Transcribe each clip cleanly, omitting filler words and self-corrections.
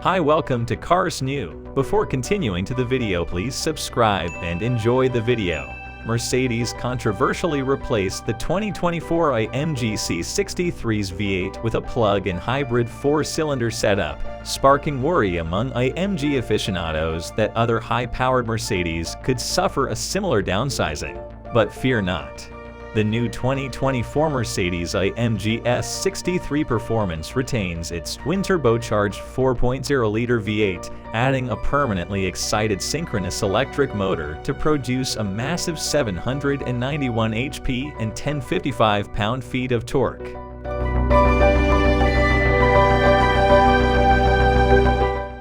Hi, welcome to CarsNew. Before continuing to the video, please subscribe and enjoy the video. Mercedes controversially replaced the 2024 AMG S63's V8 with a plug-in hybrid 4-cylinder setup, sparking worry among AMG aficionados that other high-powered Mercedes could suffer a similar downsizing. But fear not. The new 2024 Mercedes-AMG S63 Performance retains its twin-turbocharged 4.0-liter V8, adding a permanently excited synchronous electric motor to produce a massive 791 HP and 1,055 pound-feet of torque.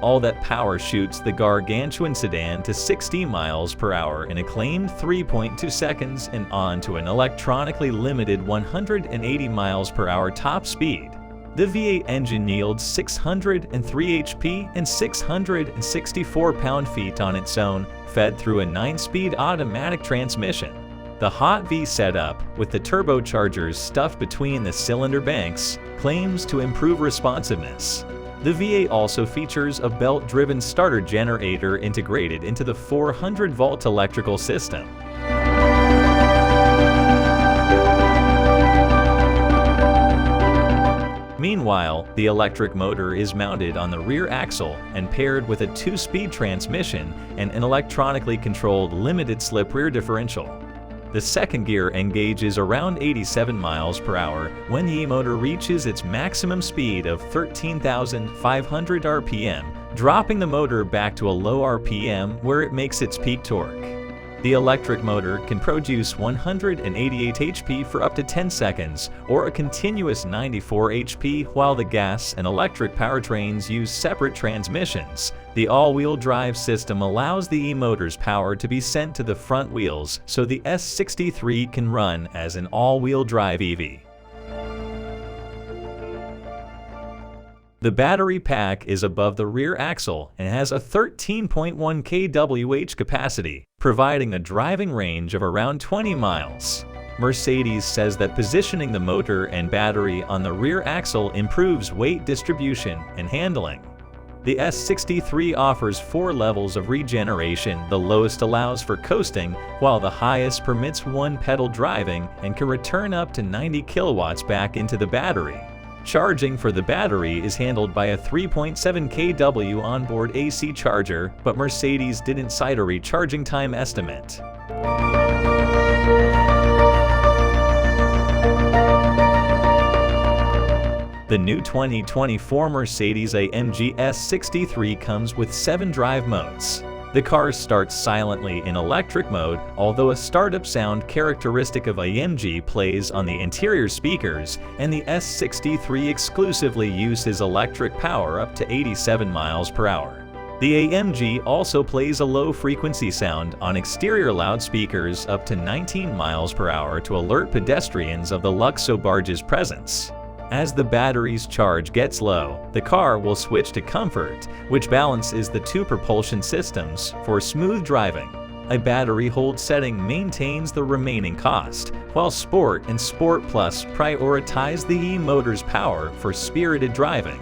All that power shoots the gargantuan sedan to 60 miles per hour in a claimed 3.2 seconds and on to an electronically limited 180 miles per hour top speed. The V8 engine yields 603 HP and 664 pound-feet on its own, fed through a 9-speed automatic transmission. The Hot V setup, with the turbochargers stuffed between the cylinder banks, claims to improve responsiveness. The V8 also features a belt-driven starter generator integrated into the 400-volt electrical system. Meanwhile, the electric motor is mounted on the rear axle and paired with a 2-speed transmission and an electronically controlled limited-slip rear differential. The second gear engages around 87 miles per hour when the e-motor reaches its maximum speed of 13,500 RPM, dropping the motor back to a low RPM where it makes its peak torque. The electric motor can produce 188 HP for up to 10 seconds, or a continuous 94 HP, while the gas and electric powertrains use separate transmissions. The all-wheel drive system allows the e-motor's power to be sent to the front wheels, so the S63 can run as an all-wheel drive EV. The battery pack is above the rear axle and has a 13.1 kWh capacity, providing a driving range of around 20 miles. Mercedes says that positioning the motor and battery on the rear axle improves weight distribution and handling. The S63 offers 4 levels of regeneration. The lowest allows for coasting, while the highest permits 1-pedal driving and can return up to 90 kilowatts back into the battery. Charging for the battery is handled by a 3.7 kW onboard AC charger, but Mercedes didn't cite a recharging time estimate. The new 2024 Mercedes-AMG S63 comes with 7 drive modes. The car starts silently in electric mode, although a startup sound characteristic of AMG plays on the interior speakers, and the S63 exclusively uses electric power up to 87 miles per hour. The AMG also plays a low-frequency sound on exterior loudspeakers up to 19 miles per hour to alert pedestrians of the Luxo barge's presence. As the battery's charge gets low, the car will switch to Comfort, which balances the 2 propulsion systems for smooth driving. A battery hold setting maintains the remaining cost, while Sport and Sport Plus prioritize the e-motor's power for spirited driving.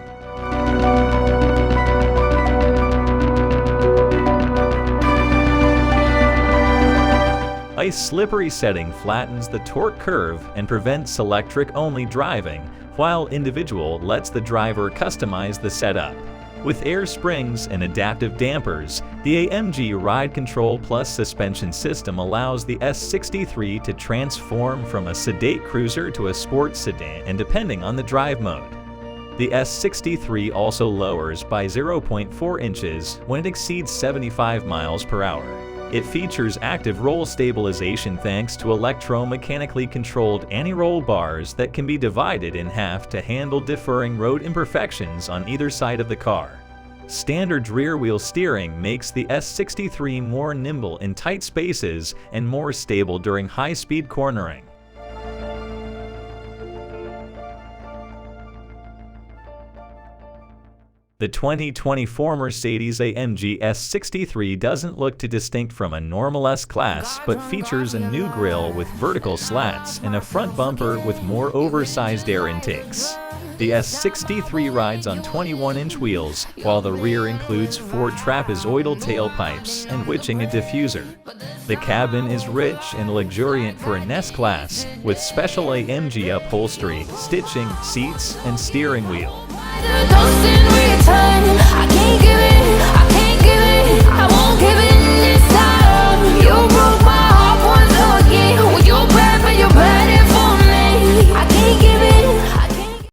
A slippery setting flattens the torque curve and prevents electric-only driving, while Individual lets the driver customize the setup. With air springs and adaptive dampers, the AMG Ride Control Plus suspension system allows the S63 to transform from a sedate cruiser to a sports sedan, and depending on the drive mode. The S63 also lowers by 0.4 inches when it exceeds 75 miles per hour. It features active roll stabilization thanks to electromechanically controlled anti-roll bars that can be divided in half to handle differing road imperfections on either side of the car. Standard rear-wheel steering makes the S63 more nimble in tight spaces and more stable during high-speed cornering. The 2024 Mercedes-AMG S63 doesn't look too distinct from a normal S-Class, but features a new grille with vertical slats and a front bumper with more oversized air intakes. The S63 rides on 21-inch wheels, while the rear includes 4 trapezoidal tailpipes and witching a diffuser. The cabin is rich and luxuriant for an S-Class, with special AMG upholstery, stitching, seats, and steering wheel. I can't give it